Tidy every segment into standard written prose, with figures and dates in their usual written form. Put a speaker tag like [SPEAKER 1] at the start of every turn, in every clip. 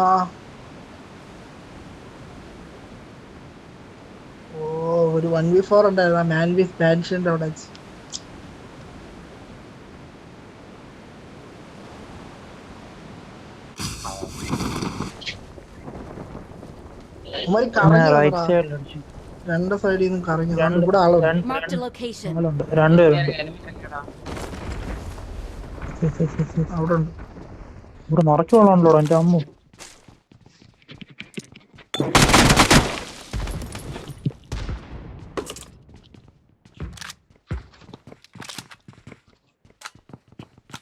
[SPEAKER 1] ആ ഓ ഒരു 1v4 ഉണ്ടായിരുന്നു മാൻ വിത്ത് പാൻഷന്റെ അവിടെ വെച്ച്. ഉമ്മാര് കറങ്ങി
[SPEAKER 2] റൈറ്റ്
[SPEAKER 1] വന്നടാ,
[SPEAKER 2] സൈഡിൽ അടിച്ചു.
[SPEAKER 1] രണ്ട് സൈഡിൽ നിന്നും കറങ്ങി വന്നു.
[SPEAKER 2] രണ്ട്
[SPEAKER 1] ഇവിടെ ആളുണ്ട്.
[SPEAKER 3] Marked a location.
[SPEAKER 2] ആളുണ്ട്, രണ്ടുപേരുണ്ട്.
[SPEAKER 1] അവിടെ ഉണ്ട്.
[SPEAKER 2] ഇവിടെ നിറച്ചു വെള്ളമുണ്ടല്ലോ എന്റെ അമ്മ.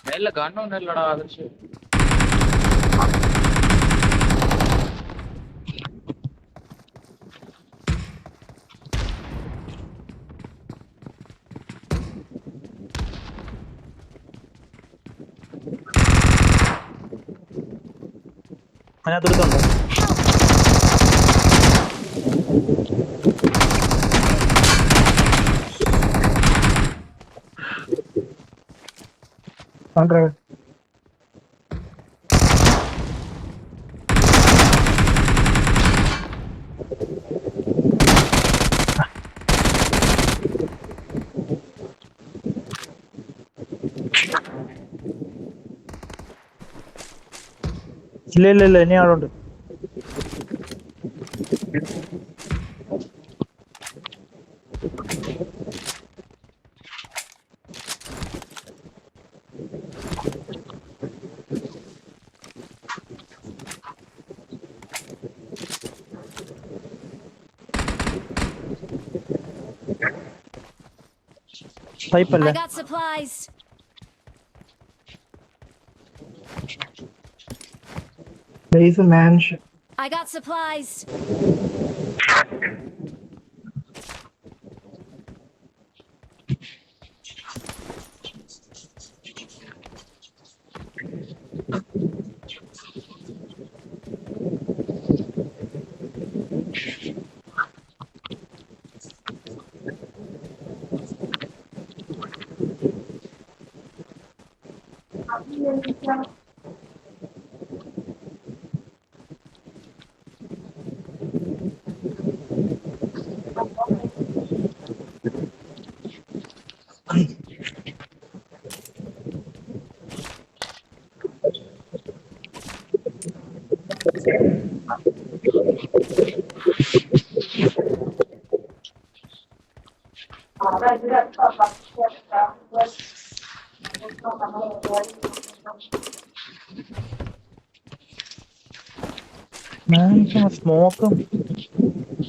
[SPEAKER 4] മേലെ ഗണ്ണൊന്നും ഇല്ലടാ ആദർശ്.
[SPEAKER 2] അതിനകത്തെടുത്തുണ്ടോ? ഇല്ല ഇല്ല ഇല്ല, ഇനി ആളുണ്ട്.
[SPEAKER 3] I
[SPEAKER 2] പൈപ്പല്ലേ?
[SPEAKER 3] got supplies.
[SPEAKER 1] Base mansion.
[SPEAKER 3] I got supplies.
[SPEAKER 2] സ്മോക്കും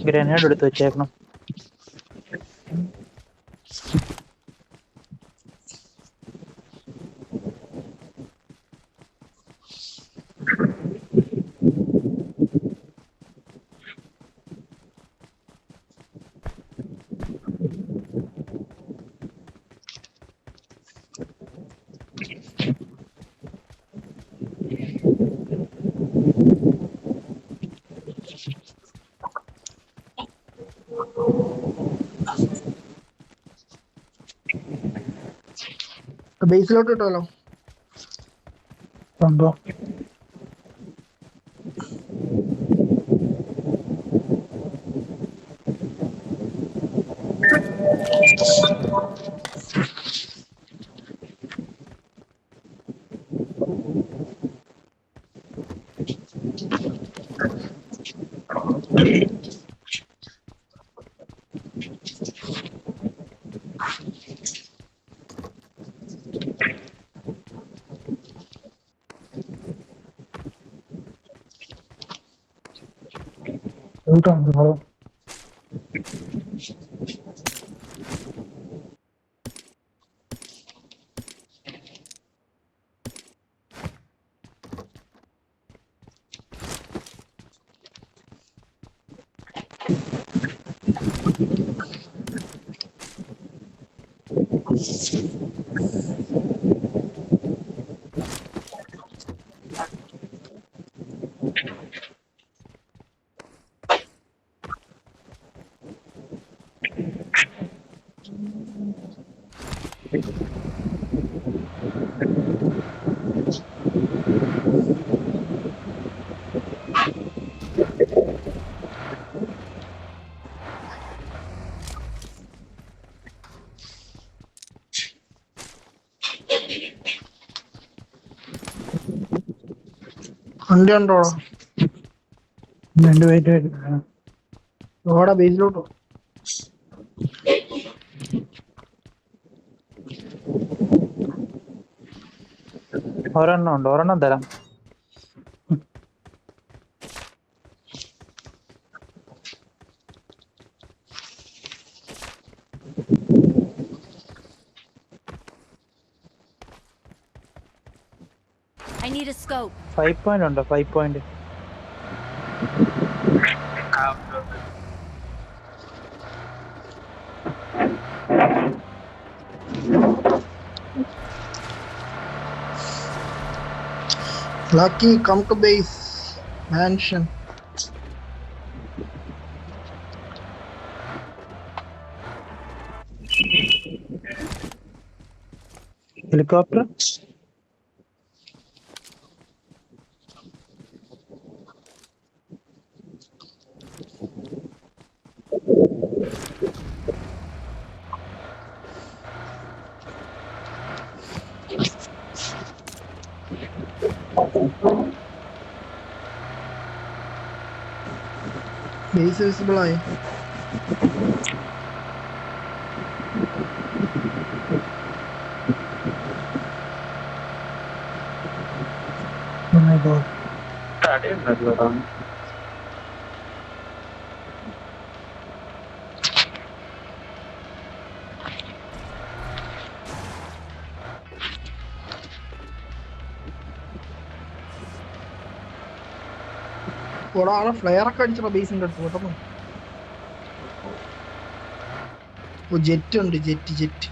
[SPEAKER 2] ഗ്രനേഡ് എടുത്ത് വെച്ചേക്കണം.
[SPEAKER 1] ബേസിലോട്ട് ഇട്ടല്ലോ.
[SPEAKER 2] ഉണ്ടോ?
[SPEAKER 1] വണ്ടി ഉണ്ടോടാ?
[SPEAKER 2] രണ്ട് വെയിറ്റ്
[SPEAKER 1] ഓടാ ബേസിലോട്ടോ.
[SPEAKER 2] ഒരെണ്ണം ഉണ്ട്, ഒരെണ്ണം തരാം.
[SPEAKER 3] I need a scope.
[SPEAKER 2] 5 point ഉണ്ടോ? 5 point.
[SPEAKER 1] Lucky, come to base. Mansion.
[SPEAKER 2] Helicopter
[SPEAKER 1] Base visible ആയി.
[SPEAKER 2] Oh my god.
[SPEAKER 1] ഒരാളെ ഫ്ലെയർ ഒക്കെ അടിച്ചോ ബേസിന്റെ അടുത്ത് കേട്ടോ. ഓ ജെറ്റ് ഉണ്ട്, ജെറ്റ്.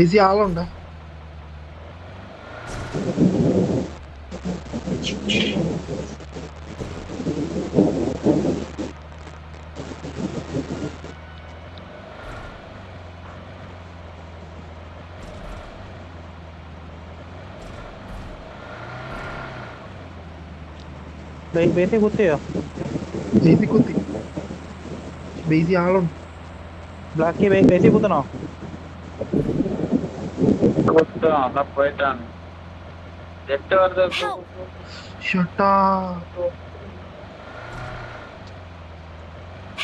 [SPEAKER 1] ഏസി ആളുണ്ടോ?
[SPEAKER 2] ബേസിൽ കുത്തിയോ?
[SPEAKER 1] ബേസി കുത്തി. ബേസി ആളുണ്ട്.
[SPEAKER 2] ബ്ലാക്കി ബേസിൽ കുത്തണോ?
[SPEAKER 4] പോയിട്ടാണ് ജെറ്റ് വെറുതെ
[SPEAKER 1] ഷട്ടാ.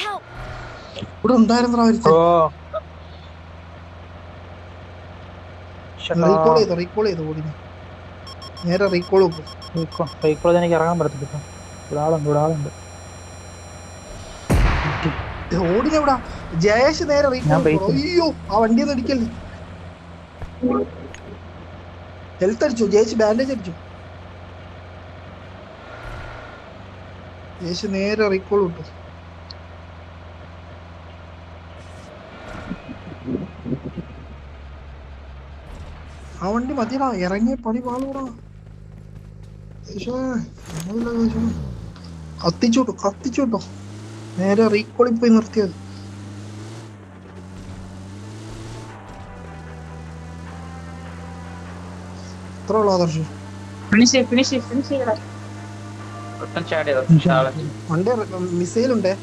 [SPEAKER 3] Help!
[SPEAKER 1] ഇവിടെ ഉണ്ടായിരുന്നോ? റീകോൾ ചെയ്തോ ഓടി. നേരെ റീകോൾ വെക്കും.
[SPEAKER 2] എനിക്ക് ഇറങ്ങാൻ പറ്റത്തില്ല. ഒരാളുണ്ട്.
[SPEAKER 1] ഓടിനെവിടാ? ജയേഷ് നേരെ റീകോൾ. അയ്യോ ആ വണ്ടിയൊന്നും ഇടിക്കല്ലേ. ഹെൽത്ത് അടിച്ചു ജയേഷ്, ബാൻഡേജ് അടിച്ചു. ജയേഷ് നേരെ റീകോൾ വിട്ടു. ആ വണ്ടി മതിയടാ, ഇറങ്ങിയ പണി പാളൂടാ. കത്തിച്ചോട്ടോ നേരെ റീകോളിൽ പോയി നിർത്തിയത്. എത്ര ഉള്ളു ആദർശ്? വണ്ടി മിസൈലുണ്ടേ.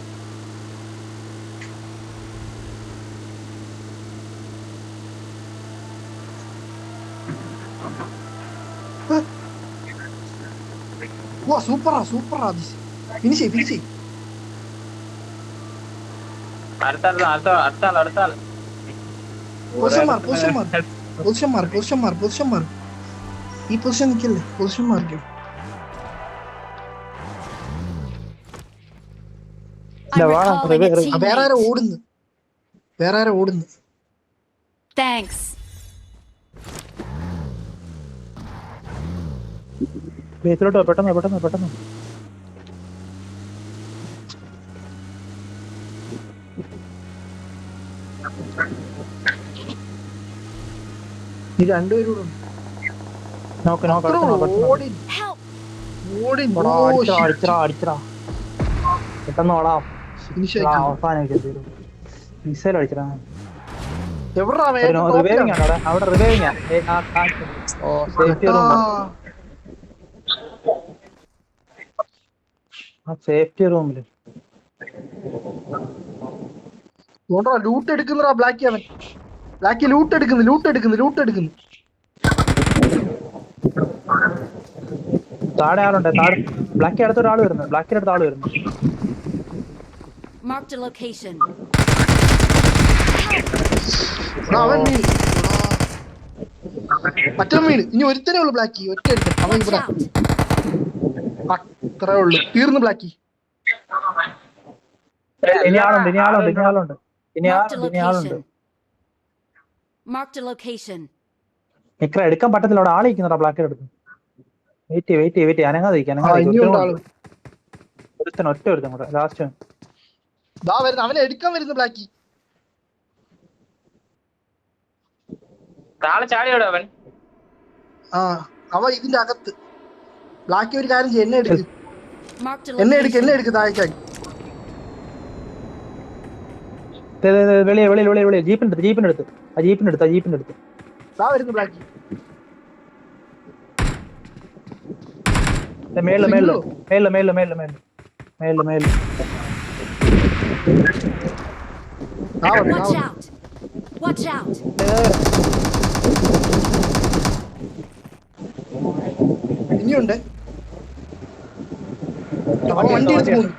[SPEAKER 1] സൂപ്പറാ ഫിനിഷ്. പൊസിഷൻ മാർ. ഈ പൊസിഷൻ നിൽക്കല്ലേ, പൊസിഷൻ മാർക്ക്. വേറെ ആരോ ഓടുന്നു.
[SPEAKER 3] Thanks.
[SPEAKER 2] ബേസിലോട്ടോ പെട്ടെന്ന്.
[SPEAKER 1] ഈ രണ്ടുപേരും
[SPEAKER 2] അടിച്ചടാ പെട്ടെന്ന് ഓടാ. അവസാനം മിസൈൽ അടിച്ചടാ.
[SPEAKER 1] എവിടാ
[SPEAKER 2] റിവൈവിംഗ് ആണ് അവിടെ റിവൈവിംഗ് ഓ സേഫ്റ്റി റൂം ആ സേഫ്റ്റി റൂമില്
[SPEAKER 1] ലൂട്ട് എടുക്കുന്നടാ ബ്ലാക്കി. അവൻ ബ്ലാക്കി ലൂട്ട് എടുക്കുന്നു.
[SPEAKER 2] താഴെ ആളുണ്ട്. താഴെ ബ്ലാക്കി അടുത്ത ഒരാൾ വരുന്നു. ബ്ലാക്കിന്റെ അടുത്ത ആള് വരുന്നു.
[SPEAKER 3] Marked a location.
[SPEAKER 1] അവൻ വീണ്. മറ്റേ വീണ്. ഇനി ഒരുത്തനേ ഉള്ളു ബ്ലാക്കി. ഒറ്റ എടുത്ത് അവൻ
[SPEAKER 3] Watch
[SPEAKER 1] ഇവിടെ.
[SPEAKER 3] out.
[SPEAKER 1] അത്രേ ഉള്ളു. തീർന്നു ബ്ലാക്കി.
[SPEAKER 2] ഇനി ആളുണ്ട്.
[SPEAKER 3] Marked a location. Marked a location.
[SPEAKER 2] NICRA എടുക്കാൻ പറ്റത്തില്ല. അവിടെ ആളെ ഇരിക്കുന്നടാ ബ്ലാക്കിന്റെ അടുത്ത്. വെയിറ്റ് അനങ്ങാതിരിക്കും. ഒറ്റ ഒരുത്തൻ കൂടെ ലാസ്റ്റ്
[SPEAKER 1] അവനെ എടുക്കാൻ വരുന്നു ബ്ലാക്കി.
[SPEAKER 4] താഴെ ചാടിയോടെ അവൻ.
[SPEAKER 1] അവ ഇതിന്റെ അകത്ത്. ബ്ലാക്കി ഒരു കാര്യം ചെയ്യും.
[SPEAKER 3] Marked a
[SPEAKER 1] എന്നെ
[SPEAKER 3] location.
[SPEAKER 1] എടുക്ക് താഴേക്കായി.
[SPEAKER 2] വെളിയെ ജീപ്പിന്റെ അടുത്ത്
[SPEAKER 1] വരുന്നു ബ്ലാക്കി.
[SPEAKER 2] മേളില്
[SPEAKER 3] Watch out.
[SPEAKER 1] ഇനിയുണ്ട്. വണ്ടി എടുത്ത് പോകുന്നു.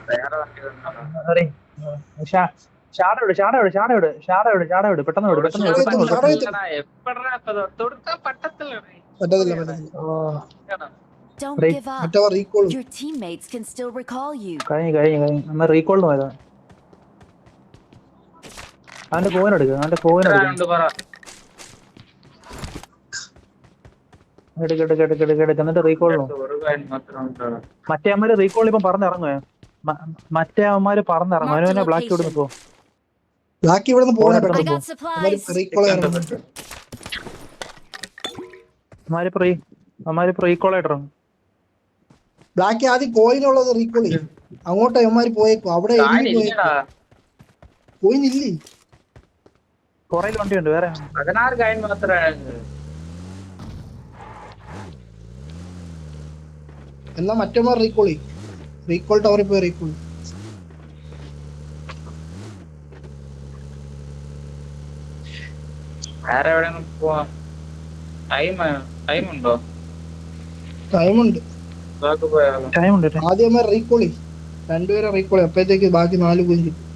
[SPEAKER 2] ഷാഡോട് പെട്ടെന്ന്
[SPEAKER 3] Don't
[SPEAKER 2] Right.
[SPEAKER 3] give up. Your teammates can still recall you.
[SPEAKER 2] കഴിഞ്ഞു നമ്മ റീകോളിന് പോയതാ. അവന്റെ കോയിൻ എടുക്കുക എന്നിട്ട് റീകോളിനോ. മറ്റേ അമ്മമാര് റീകോൾ ഇപ്പം പറഞ്ഞിറങ്ങുവേ. മറ്റേ അമ്മമാര് പറഞ്ഞിറങ്ങും. അവനെ ബ്ലാക്ക് ഇവിടെ നിൽക്കുവോ.
[SPEAKER 1] ബ്ലാക്കി ഇവിടെ നിന്ന് പോകണേ
[SPEAKER 3] I
[SPEAKER 1] പെട്ടെന്ന്.
[SPEAKER 3] got supplies.
[SPEAKER 2] അമ്മമാരിപ്പോ റീകോൾ ആയിട്ട് ഇറങ്ങും.
[SPEAKER 1] ബ്ലാക്കി ആദ്യം കോയിനുള്ളത് റീകോൾ ചെയ്യും. അങ്ങോട്ട് അവന്മാര് പോയേക്കും. അവിടെ കോയിൻ ഇല്ലേ.
[SPEAKER 2] കൊറേ വണ്ടിയുണ്ട് വേറെ.
[SPEAKER 4] 16 കായിൻ മാത്രമേ.
[SPEAKER 1] എന്നാ മറ്റന്മാർ റീകോൾ ചെയ്യും. റീകോൾ ടവറിൽ പോയി റീകോൾ.
[SPEAKER 4] വേറെ എവിടെയെങ്കിലും പോവാം. ടൈമുണ്ടോ?
[SPEAKER 1] ടൈമുണ്ട്. ആദ്യം റീകോൾ ചെയ്യും. രണ്ടുപേരെ റീകോൾ ചെയ്യും. അപ്പോഴത്തേക്ക് ബാക്കി 4 കോയിൻ കിട്ടും.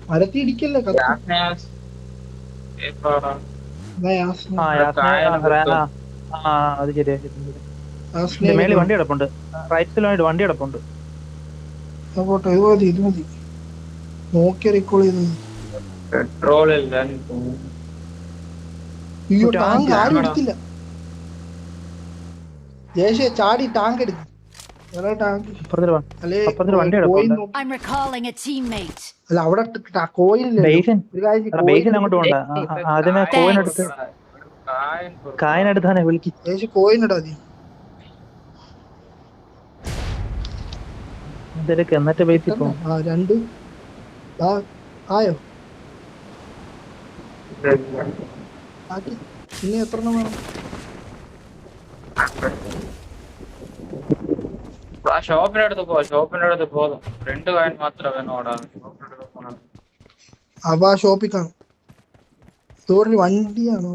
[SPEAKER 1] മരത്തി ഇടിക്കല്ലേ
[SPEAKER 2] അത് ശരിയാ. മേളിൽ വണ്ടി കിടപ്പുണ്ട്. റൈറ്റ് സൈഡിലായിട്ട് വണ്ടി കിടപ്പുണ്ട്.
[SPEAKER 1] ഇത് മതി നോക്കി റീകോൾ ചെയ്തത്. അയ്യോ ടാങ്ക് ആരും എടുത്തില്ല. ജേഷേ ചാടി ടാങ്ക് എടുക്കും.
[SPEAKER 3] I'm recalling a teammate.
[SPEAKER 1] അല്ല അവിടെ കോയിനില്ലേ.
[SPEAKER 2] അങ്ങോട്ട് പോണ്ട. ആദ്യമേ കോയിനെടുത്ത് കായനെടുത്താനെ വിളിക്കും.
[SPEAKER 1] കോയിനിടാ മതി.
[SPEAKER 2] എന്നിട്ട് ബേസിൽ പോകും.
[SPEAKER 1] 2 ആയോ ഇനി എത്ര എണ്ണം വേണം?
[SPEAKER 4] ഷോപ്പിനടുത്ത് പോകും. 2 കായിൻ മാത്രമേ വേണോടാ.
[SPEAKER 1] അവ ഷോപ്പിൽ കാണും. തോറിന് വണ്ടിയാണോ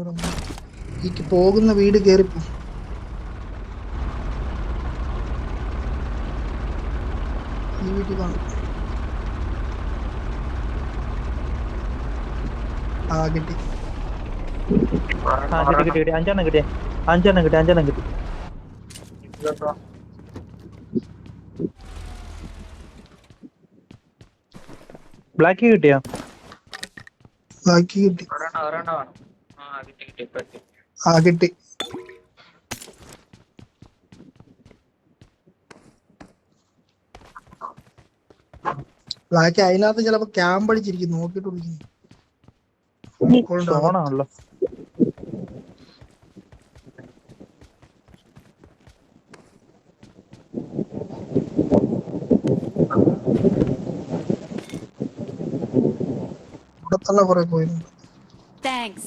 [SPEAKER 1] ഈ പോകുന്ന വീട് കേറിപ്പോ. ഈ വീട്ടിൽ കാണും. കിട്ടി.
[SPEAKER 2] കിട്ടി 5 കിട്ടി. ബ്ലാക്ക് കിട്ടിയോ?
[SPEAKER 1] കിട്ടി. ബ്ലാക്ക് അതിനകത്ത് ചിലപ്പോ ക്യാമ്പ് അടിച്ചിരിക്കും. നോക്കിട്ട് വിളിക്കുന്നു.
[SPEAKER 2] സോണാണല്ലോ.
[SPEAKER 1] ഇവിടെ തന്നെ കുറെ പോയിട്ടുണ്ട്.
[SPEAKER 3] Thanks.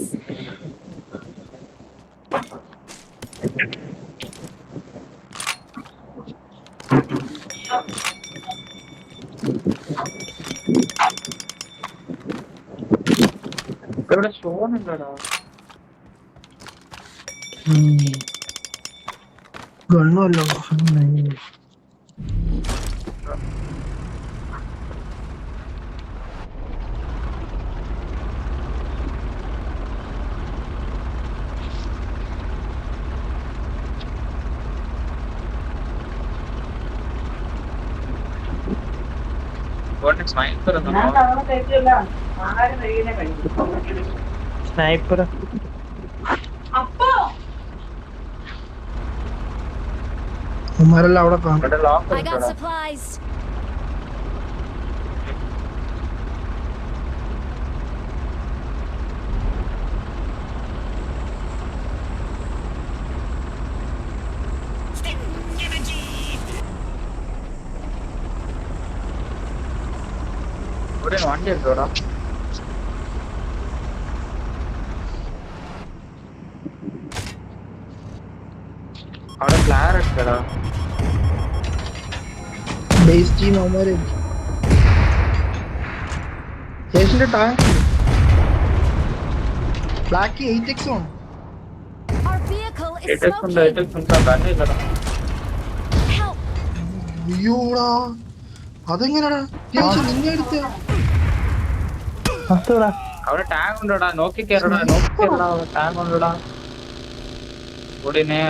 [SPEAKER 4] ഇവിടെ സ്റ്റോൺ ഉണ്ടോടാ?
[SPEAKER 1] ഗണ്ണല്ലോ
[SPEAKER 4] ഇവിടെ സ്നൈപ്പർ ഉണ്ടോ?
[SPEAKER 2] സ്നൈപ്പർ
[SPEAKER 1] അവന്മാരെല്ലാം അവിടെ കാണും.
[SPEAKER 4] ഇവിടെ ലോക്ക്
[SPEAKER 3] I got
[SPEAKER 4] ഉണ്ടോടാ?
[SPEAKER 3] supplies.
[SPEAKER 4] ഇവിടെ വണ്ടി ഉണ്ടോടാ? അവിടെ ഫ്ലയർ എടുക്കടാ.
[SPEAKER 1] ബേസ് ടീം അവന്മാര് സ്റ്റേഷന്റെ ടാങ്ക് ബ്ലാക്ക് 8x ആണ്.
[SPEAKER 3] Our vehicle is
[SPEAKER 4] എട്ടൊക്കെ ഉണ്ട്,
[SPEAKER 3] smoking.
[SPEAKER 4] എട്ടൊക്കെ ഉണ്ട്. കണ്ണില്ലടാ.
[SPEAKER 3] Help.
[SPEAKER 1] അയ്യോടാ അതെങ്ങനെയാടാ നിന്നെ എടുത്ത
[SPEAKER 4] അവിടെ ടാങ്ക് ഉണ്ടോടാ? നോക്കി കേറടാ, നോക്കി കേറടാ. ടാങ്ക് ഉണ്ടോടാ? ഉടനെ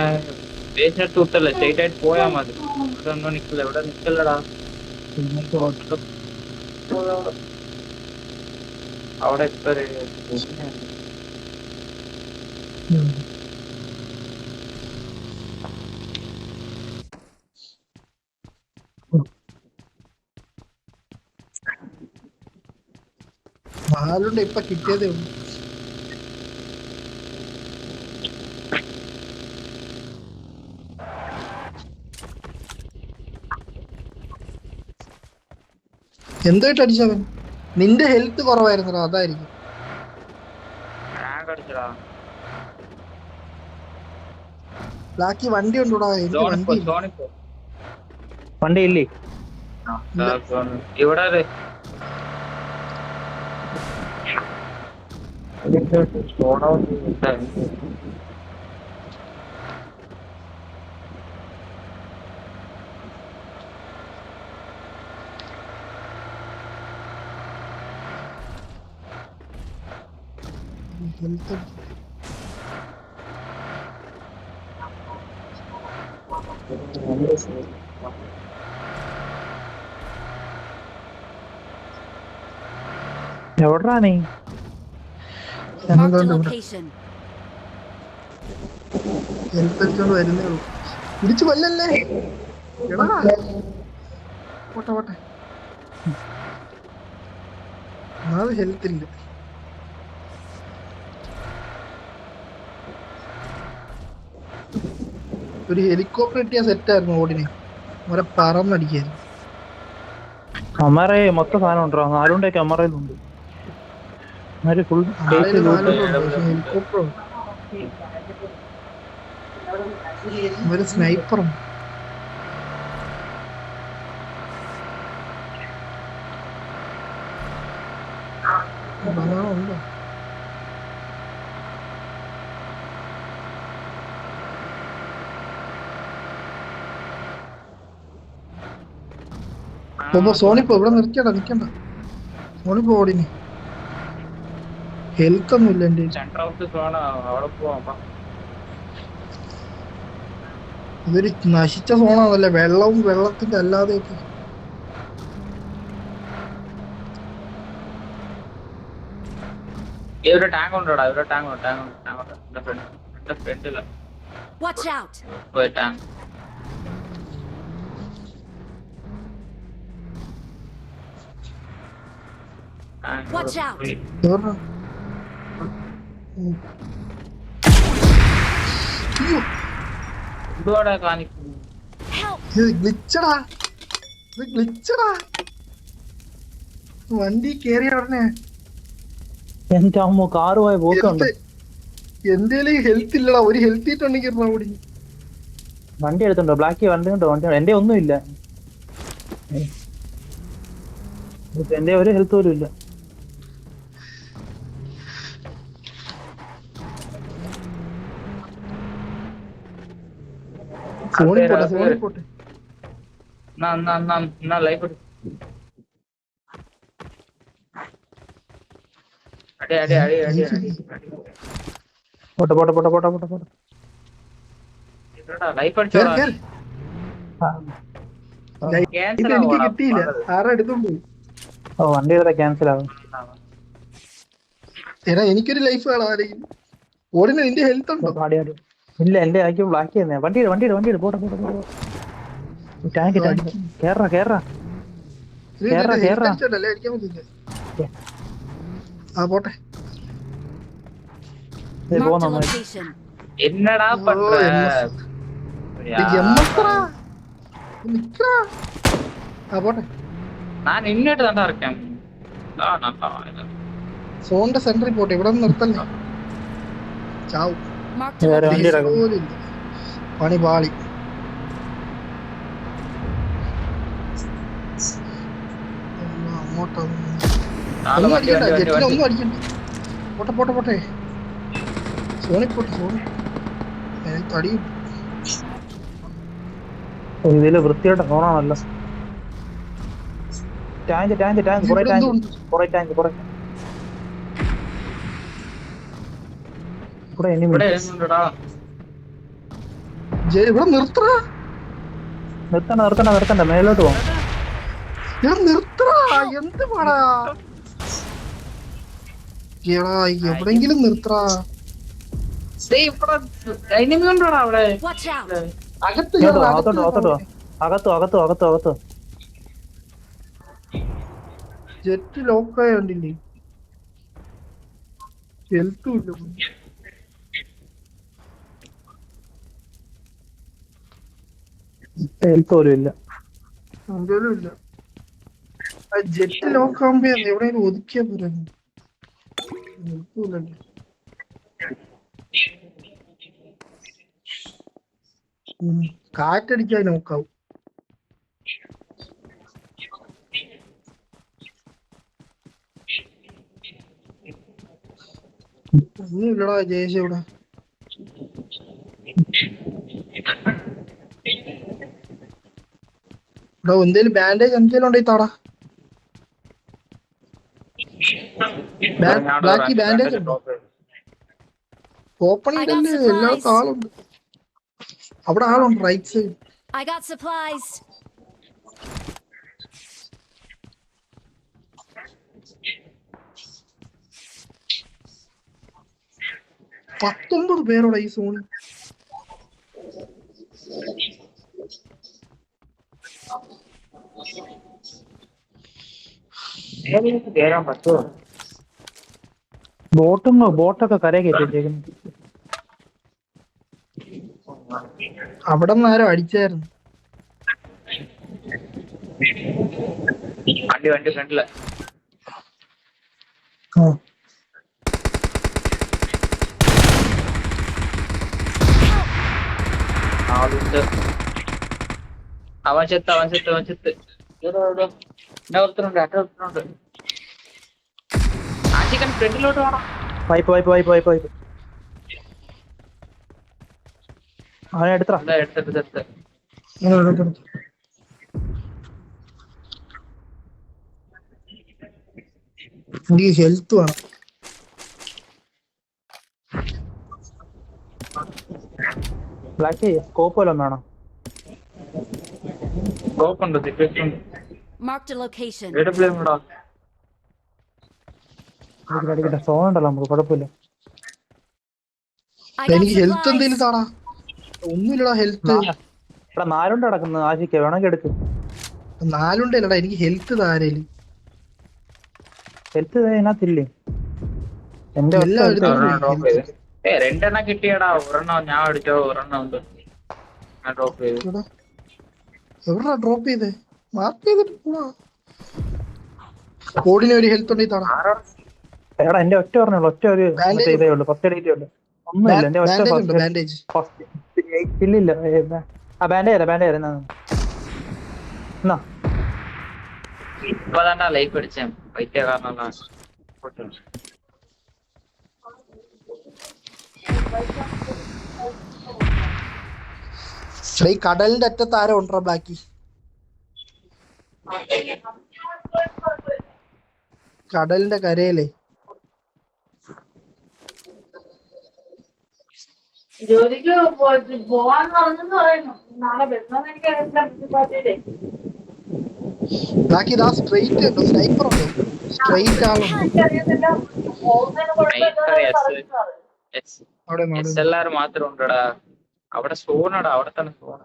[SPEAKER 4] ബേസിനടുത്ത് വിട്ടല്ലേ, സ്ട്രേറ്റ് ആയിട്ട് പോയാ മതി. ഇവിടെ ഒന്നും നിക്കില്ല, ഇവിടെ നിക്കല്ലടാ. അവിടെ ഇപ്പൊ
[SPEAKER 1] നാലുണ്ട് ഇപ്പൊ കിട്ടിയതേ ഉള്ളൂ. എന്തായിട്ട് അടിച്ചവൻ? നിന്റെ ഹെൽത്ത് കുറവായിരുന്നോ അതായിരിക്കും.
[SPEAKER 4] ടാങ്ക് അടിച്ചടാ.
[SPEAKER 1] ബ്ലാക്കി വണ്ടി ഉണ്ടോടാ? എനിക്ക് വണ്ടി ഇല്ല.
[SPEAKER 4] സോണിപ്പോ
[SPEAKER 2] വണ്ടി ഇല്ലേ?
[SPEAKER 4] ഇവിടെ ഒരു
[SPEAKER 1] ഹെൽത്ത്
[SPEAKER 2] എവിടാ നീ?
[SPEAKER 3] Marked a location.
[SPEAKER 1] ഹെൽത്ത് അടിച്ചോണ്ട് വരുന്നേ ഉള്ളൂ. പിടിച്ചു കൊല്ലല്ലേ എടാ. പോട്ടെ പോട്ടെ. അത് ഹെൽത്ത് ഇല്ല. ഒരു ഹെലികോപ്റ്റർ കിട്ടിയ സെറ്റ് ആയിരുന്നു ഓടിനെ. അവരെ പറന്നടിക്കായിരുന്നു.
[SPEAKER 2] അമ്മറെ മൊത്തം സാധനം ഉണ്ടോ? നാലുണ്ടൊക്കെ അമ്മറയിലുണ്ട്. ഫുൾ
[SPEAKER 1] ഹെലികോപ്റ്ററോ ഒരു സ്നൈപ്പറും ഉണ്ടോ? സോണിപ്പോ ഇവിടെ നിൽക്കണ്ട. സോണിപ്പോ ഓടിനി. ഹെൽത്ത് ഒന്നും ഇല്ല എന്റെ.
[SPEAKER 4] സെന്റർ ഓഫ് ദി സോൺ അവിടെ പോവാം.
[SPEAKER 1] ഇതൊരു നശിച്ച സോണാണല്ലേ. വെള്ളവും വെള്ളത്തിന്റെ അല്ലാതെയൊക്കെ.
[SPEAKER 4] ഇവിടെ ടാങ്ക് ഉണ്ടോടാ? ഇവിടെ ടാങ്ക് ഫ്രണ്ടില്ല.
[SPEAKER 3] Watch out.
[SPEAKER 4] പോയി ടാങ്ക്.
[SPEAKER 3] Watch out.
[SPEAKER 1] ഉം. അയ്യോ,
[SPEAKER 4] എന്തുവാടാ കാണിക്കുന്നു?
[SPEAKER 3] Help!
[SPEAKER 1] ഇത് ഗ്ലിച്ചടാ, ഇത് ഗ്ലിച്ചടാ. വണ്ടി കേറിയ ഉടനെ
[SPEAKER 2] എന്റെ അമ്മ കാറ് പോയ പോക്കുണ്ട്.
[SPEAKER 1] എന്തേലും ഹെൽത്ത് ഇല്ലടാ, ഒരു ഹെൽത്ത് ഇട്ടുണ്ടെങ്കിൽ ഓടി.
[SPEAKER 2] വണ്ടി എടുത്തുണ്ടോ? ബ്ലാക്ക് വണ്ടി ഉണ്ടോ? വണ്ടി എന്റെ ഒന്നുമില്ല. എന്റെ ഒരു ഹെൽത്ത് പോലും ഇല്ല.
[SPEAKER 1] സോണി പോട്ടെ, സോണി പോട്ടെ.
[SPEAKER 4] എന്നാ ലൈഫ് അടി അടി അടി അടി അടി
[SPEAKER 2] പോട്ടെ പോട്ടെ പോട്ടെ പോട്ടെ പോട്ടെ പോട്ടെ.
[SPEAKER 4] ലൈഫ്
[SPEAKER 1] കേറ്,
[SPEAKER 4] അടിച്ചോടാ.
[SPEAKER 1] കേറ്. ഇത്
[SPEAKER 4] ക്യാൻസൽ
[SPEAKER 1] എനിക്ക് കിട്ടിയില്ല, ആരാ എടുത്തോണ്ട് പോയി.
[SPEAKER 2] ഓ വണ്ടി എടുത്താ ക്യാൻസൽ ആവും.
[SPEAKER 1] എടാ എനിക്കൊരു ലൈഫ് കാണാം ആരെങ്കിലും. ഓടിന് നിന്റെ ഹെൽത്ത് ഉണ്ടോ?
[SPEAKER 2] ആടി ആടി. ഇല്ല എന്റെ ആക്കി ബ്ലാക്ക് ചെയ്യുന്നേ. വണ്ടി വണ്ടി വണ്ടി പോട്ടെ പോട്ടെ പോട്ടെ. ടാങ്ക് ടാങ്ക് കേറാ കേറാ. കേറാ, കേറാ.
[SPEAKER 1] അല്ലേ അടിക്കാൻ പറ്റില്ല. ആ പോട്ടെ.
[SPEAKER 3] Marked a
[SPEAKER 2] പോകുന്നു.
[SPEAKER 3] location.
[SPEAKER 4] എന്നടാ പண்ற?
[SPEAKER 1] ആ പോട്ടെ.
[SPEAKER 4] நான் நின்னுட்டு தான்டா இருக்கேன்.
[SPEAKER 1] സോണിന്റെ സെന്ററിൽ പോട്ടെ, ഇവിടെ നിർത്തല്ലേ. ചാവും.
[SPEAKER 3] Marked a
[SPEAKER 2] വേറെ വണ്ടി
[SPEAKER 3] location.
[SPEAKER 2] ഇറങ്ങും.
[SPEAKER 1] പോലില്ല. പണി പാളി. അങ്ങോട്ടൊന്നും ഒന്നും അടിക്കണ്ട, ജെറ്റിനെ ഒന്നും അടിക്കണ്ട. പോട്ടെ പോട്ടെ പോട്ടെ. സോണി പോട്ടെ, സോണി തടിയും.
[SPEAKER 2] ഇതില് വൃത്തിയായിട്ട് ഫോണാണല്ലോ. ടാങ്ക് ടാങ്ക് ടാങ്ക് കുറെ ടാങ്ക് കുറെ ടാങ്ക് കുറെ കുറെ എനിമി.
[SPEAKER 4] ഇവിടെ ഇരുന്നുണ്ടടാ.
[SPEAKER 1] ഇവിടെ നിർത്തടാ,
[SPEAKER 2] നിർത്തണ്ട നിർത്തണ്ട നിർത്തണ്ട, മേലോട്ട് പോകാം.
[SPEAKER 1] ഇവിടെ നിർത്തടാ. എന്ത് പാടാ എടാ, എവിടെങ്കിലും നിർത്തടാ.
[SPEAKER 4] ഡേയ് ഇവിടെ enemy ഉണ്ടോടാ അവിടെ?
[SPEAKER 3] Watch out!
[SPEAKER 1] അകത്ത്
[SPEAKER 2] ഇങ്ങോട്ട്
[SPEAKER 1] കേറ്,
[SPEAKER 2] വാ,
[SPEAKER 1] അകത്ത്
[SPEAKER 2] അകത്തോട്ട് അകത്തോട്ട് വാ. അകത്തോ അകത്തോ അകത്തോ അകത്തോ.
[SPEAKER 1] ജെറ്റ് ലോക്കായ കണ്ടില്ലേ? ഹെൽത്തും ഇല്ല.
[SPEAKER 2] ഹെൽത്ത് പോലും ഇല്ല.
[SPEAKER 1] എന്തേലും ഇല്ല. ആ ജെറ്റ് ലോക്കാകുമ്പോ എവിടെയെങ്കിലും ഒതുക്കിയാ പോരാ. ഹെൽത്തും ഇല്ലല്ലോ. കാറ്റടിക്കാൻ നോക്കാവും. ഒന്നുമില്ലടാ ജയേഷ് ഇവിടെ. ഇവിടെ എന്തേലും ബാൻഡേജ് എന്തെങ്കിലും ഉണ്ടെങ്കിൽ താടാ. ബ്ലാക്കി ബാൻഡേജ് ഉണ്ടോ? ഓപ്പണിംഗ് തന്നെ എല്ലായിടത്തും ആളുണ്ട്. അവിടെ ആളുണ്ട് right side.
[SPEAKER 3] I got supplies.
[SPEAKER 1] പത്തൊമ്പത് പേരോടെ ഈ സോണിൽ.
[SPEAKER 4] കേറാൻ പറ്റുമോ?
[SPEAKER 2] ബോട്ടൊക്കെ കരയെ കയറ്റിട്ടേക്കുന്നു.
[SPEAKER 1] അവിടെ നിന്ന് ആരോ അടിച്ചായിരുന്നു.
[SPEAKER 4] വണ്ടി വണ്ടി ഫ്രണ്ടില് ആളുണ്ട്. അവൻ ചെത്ത് അവൻ ചെത്ത് അവൻ ചെത്ത്. ഒരുത്തനുണ്ട്. ആശിക്കൻ ഫ്രണ്ടിലോട്ട് വേണം.
[SPEAKER 2] Pipe pipe pipe pipe pipe അവനെ എടുത്തറ.
[SPEAKER 4] എടുത്തിട്ട് ചെത്ത്.
[SPEAKER 1] എനിക്ക് ഹെൽത്ത് വേണം.
[SPEAKER 2] ബ്ലാക്ക് സ്കോപ്പ് വല്ലതും വേണം.
[SPEAKER 4] സ്കോപ്പുണ്ട്, സിറ്റുവേഷൻ
[SPEAKER 3] Marked a location.
[SPEAKER 4] ഇടാ.
[SPEAKER 2] അടിക്കട്ടെ, സോൺ ഉണ്ടല്ലോ നമുക്ക്, കുഴപ്പമില്ല.
[SPEAKER 3] I got
[SPEAKER 1] എനിക്ക് ഹെൽത്ത് എന്തെങ്കിലും
[SPEAKER 3] supplies.
[SPEAKER 1] താടാ. ഒന്നുമില്ലടാ ഹെൽത്ത്.
[SPEAKER 2] ഇവിടെ 4 ഉണ്ട് കിടക്കുന്നത്. ആശിക്ക വേണമെങ്കിൽ എടുക്ക്.
[SPEAKER 1] 4 ഉണ്ടല്ലടാ, എനിക്ക് ഹെൽത്ത് താരേല്.
[SPEAKER 2] ഹെൽത്ത് ഇതിനകത്തില്ലേ? എന്റെ ഒറ്റ
[SPEAKER 1] എല്ലാം
[SPEAKER 2] ഒരുത്തേ
[SPEAKER 1] എടുത്തോണ്ട്
[SPEAKER 2] ഉള്ളൂ.
[SPEAKER 4] ഒരെണ്ണം ഡ്രോപ്പ് ചെയ്ത്. രണ്ടെണ്ണം കിട്ടിയടാ. ഒരെണ്ണം ഞാൻ അടിച്ചോ, ഒരെണ്ണം ഉണ്ട്. ഞാൻ ഡ്രോപ്പ് ചെയ്തു.
[SPEAKER 1] എവിടാ ഡ്രോപ്പ് ചെയ്തേ? മാർക്ക് ചെയ്തിട്ട് പോവാ. ഓടിന് ഒരു ഹെൽത്ത് ഉണ്ടെങ്കിൽ തടാ.
[SPEAKER 2] എടാ എന്റെ ഒറ്റ പറഞ്ഞുള്ളൂ, ഒറ്റ ഒരു മറ്റേ ഇതേ ഉള്ളൂ, ഫസ്റ്റ് എയ്ഡേ ഉള്ളൂ. ഒന്നുമില്ല എന്റെ ഒറ്റ
[SPEAKER 1] ബാൻഡേജ് ഉണ്ട്, ബാൻഡേജ്.
[SPEAKER 2] ഇല്ലില്ല. ആ ബാൻഡേജ് എന്നാ
[SPEAKER 4] ഇപ്പൊ തന്നെ ലൈഫ് അടിച്ചേ പൈറ്റ കാരണം.
[SPEAKER 1] ഈ കടലിന്റെ അറ്റത്ത് ആരോ ഉണ്ടോ ബാക്കി? കടലിന്റെ കരയിലേ
[SPEAKER 5] ജോലിക്ക് പോവാന്ന് പറഞ്ഞെന്ന് പറയുന്നു. നാളെ വരുന്നോന്ന് എനിക്കറിയില്ല.
[SPEAKER 1] ബാക്കി ഇതാ സ്ട്രെയിറ്റ് ഉണ്ടോ? സ്നൈപ്പർ ഉണ്ടോ? സ്ട്രെയിറ്റ് ആളുണ്ടോ?
[SPEAKER 5] എനിക്കറിയത്തില്ല. പോകുന്നതിന് കുഴപ്പമില്ല.
[SPEAKER 1] അവിടെ
[SPEAKER 4] SLR മാത്രം ഉണ്ടടാ അവിടെ. സോണടാ അവിടെ തന്നെ സോണ.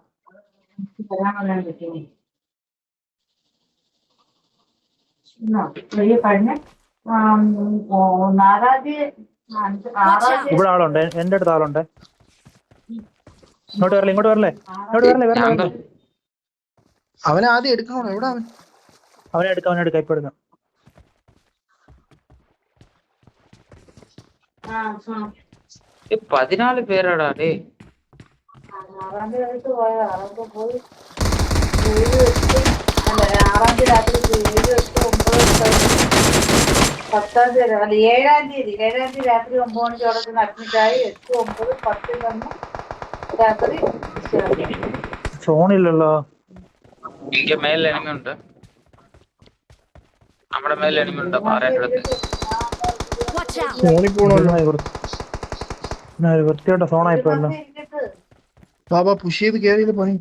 [SPEAKER 2] ഇവിടെ ആളുണ്ട്, എന്റെ അടുത്ത് ആളുണ്ട്. ഇങ്ങോട്ട് വരല്ലേ.
[SPEAKER 1] അവനെ ആദ്യം എടുക്കണോ? എവിടെ അവൻ?
[SPEAKER 2] അവനെ എടുക്കാം ഇപ്പൊ എടുക്കാം.
[SPEAKER 4] ഈ 14 പേരാടാ ഡേ.
[SPEAKER 5] ആറാം തീയതി പോയാ പോയി 7, 8 6 രാത്രി 7, 8, 9, 10 അല്ല 7 തീയതി രാത്രി 9 മണിക്ക് അവിടെ ചെന്ന് അഡ്മിറ്റായി. 8, 9, 10 വന്ന് രാത്രി
[SPEAKER 2] ഫോണില്ലല്ലോ.
[SPEAKER 4] എനിക്ക് മേൽ എനിമി ഉണ്ട്. നമ്മുടെ മേൽ എനിമി ഉണ്ട്. പാറയുടെ അടുത്ത്.
[SPEAKER 3] Watch out!
[SPEAKER 1] സോണി പോണല്ലോ.
[SPEAKER 2] വൃത്തിയോട്ട സോണായിപ്പോയല്ലോ.
[SPEAKER 1] ബാബാ പുഷ് ചെയ്ത് കയറിയത് പണി.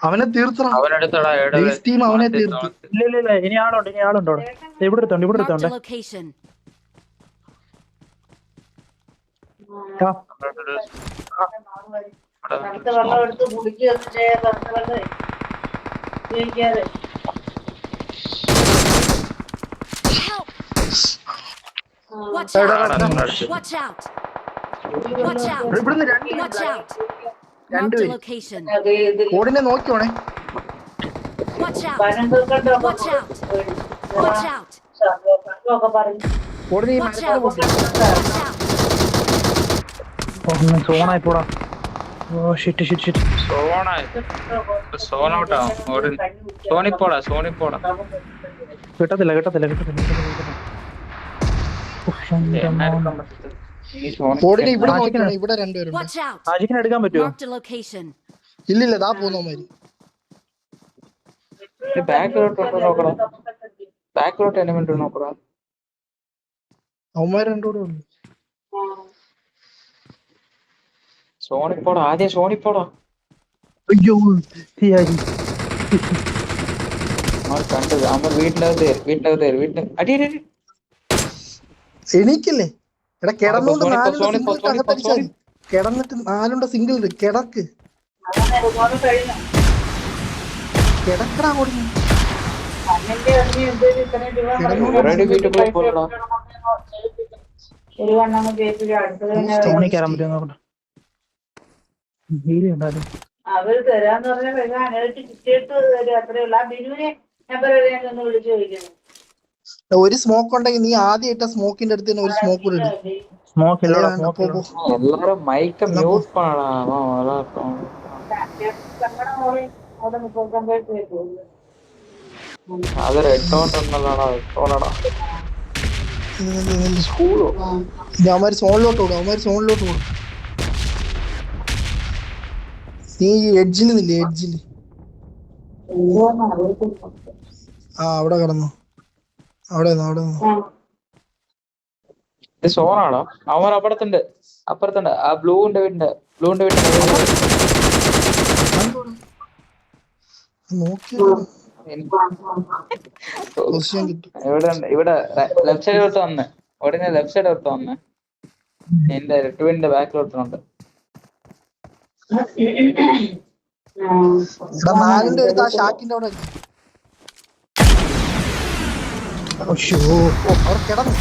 [SPEAKER 1] അവനെ തീർത്തണം.
[SPEAKER 4] അവനെടുത്തടാ
[SPEAKER 1] ടീം അവനെ തീർത്തു.
[SPEAKER 2] ഇല്ല ഇനി ആളുണ്ട് അവിടെ. ഇവിടെ എടുത്തോണ്ട്
[SPEAKER 3] Marked a location.
[SPEAKER 5] തണുത്ത വെള്ളം എടുത്ത് കുടിക്കുകയൊന്നും ചെയ്യാൻ തണുത്ത വെള്ളം ഉപയോഗിക്കാതെ.
[SPEAKER 3] Help! Watch
[SPEAKER 1] Side
[SPEAKER 3] out!
[SPEAKER 1] on.
[SPEAKER 3] Watch out! Watch out!
[SPEAKER 1] ഇവിടുന്ന്
[SPEAKER 3] Watch out! Marked a
[SPEAKER 1] രണ്ടുപേര്
[SPEAKER 3] location.
[SPEAKER 1] ഓടിനെ നോക്കിയോണേ.
[SPEAKER 3] Watch out!
[SPEAKER 5] വനം തീർക്കണ്ടോ?
[SPEAKER 3] Watch out! Watch out!
[SPEAKER 5] ഒക്കെ പറഞ്ഞു.
[SPEAKER 1] ഓടിനെ ഈ
[SPEAKER 3] Watch
[SPEAKER 1] മരത്തോടെ
[SPEAKER 3] out!
[SPEAKER 1] പൊട്ടി.
[SPEAKER 3] Watch out!
[SPEAKER 2] സോണായിപ്പോടാ. Oh shit.
[SPEAKER 4] സോണോട്ടാ. സോണിപ്പോടാ.
[SPEAKER 2] കിട്ടത്തില്ല.
[SPEAKER 1] ഓടിനെ ഇവിടെ നോക്കിയോണേ. ഇവിടെ രണ്ടുപേരുണ്ട്.
[SPEAKER 3] Watch out!
[SPEAKER 2] ആജിക്കിനെ എടുക്കാൻ പറ്റുമോ?
[SPEAKER 3] Marked a location.
[SPEAKER 1] ഇല്ലില്ല, ദാ പോന്നോമാര്.
[SPEAKER 4] ബാക്കിലോട്ട് എനിമി ഉണ്ട് നോക്കടാ.
[SPEAKER 1] അവന്മാർ രണ്ടുകൂടെ ഉണ്ട്.
[SPEAKER 4] സോണിപ്പോടാ.
[SPEAKER 2] അയ്യോ
[SPEAKER 4] കണ്ടത് അമ്മ വീട്ടിനകത്ത് അടി.
[SPEAKER 1] എണീക്കില്ലേ? എടാ കിടന്നോണ്ട് കിടന്നിട്ട് 4 സിംഗിൾ കിടക്ക്. കിടക്കടാ ഓടുന്നു.
[SPEAKER 2] സോണി കയറാൻ പറ്റുമോ നോക്കട്ടെ.
[SPEAKER 5] അവര് തരാന്ന് പറഞ്ഞ പൈസ അനേറ്റ് കിട്ടിയിട്ട് തരും. അത്രേ ഉള്ളൂ. ആ ബിനുവിനെ നമ്പർ ഒന്ന് വിളിച്ചു ചോദിക്കുന്നു.
[SPEAKER 1] ഒരു സ്മോക്ക് ഉണ്ടെങ്കിൽ നീ ആദ്യം ഇട്ട സ്മോക്കിന്റെ അടുത്ത് തന്നെ ഒരു സ്മോക്ക് കൂടെ ഇടും.
[SPEAKER 4] എല്ലാരും മൈക്ക് മ്യൂട്ട് பண்ணடா. അത് റെഡ് ഡോട്ട് ഉണ്ടല്ലോടാ.
[SPEAKER 1] അവന്മാര് സോണിലോട്ട് ഓടും. നീ എഡ്ജിൽ നിന്നില്ലേ? അവിടെ കിടന്നു. അവിടെ
[SPEAKER 4] സോണാണോ? അവൻ അപ്പുറത്തുണ്ട്. ആ ബ്ലൂന്റെ വീടിന്റെ ഇവിടെ ലെഫ്റ്റ് സൈഡിലോട്ട് വന്ന് ഉടനെ എന്റെ ട്വിന്റെ ബാക്കിലോട്ടുണ്ട്.
[SPEAKER 1] 4ന്റെ അടുത്ത് ആ ഷാക്കിന്റെ അവിടെ
[SPEAKER 2] അശ്ശോ.
[SPEAKER 1] അവർ കിടന്നു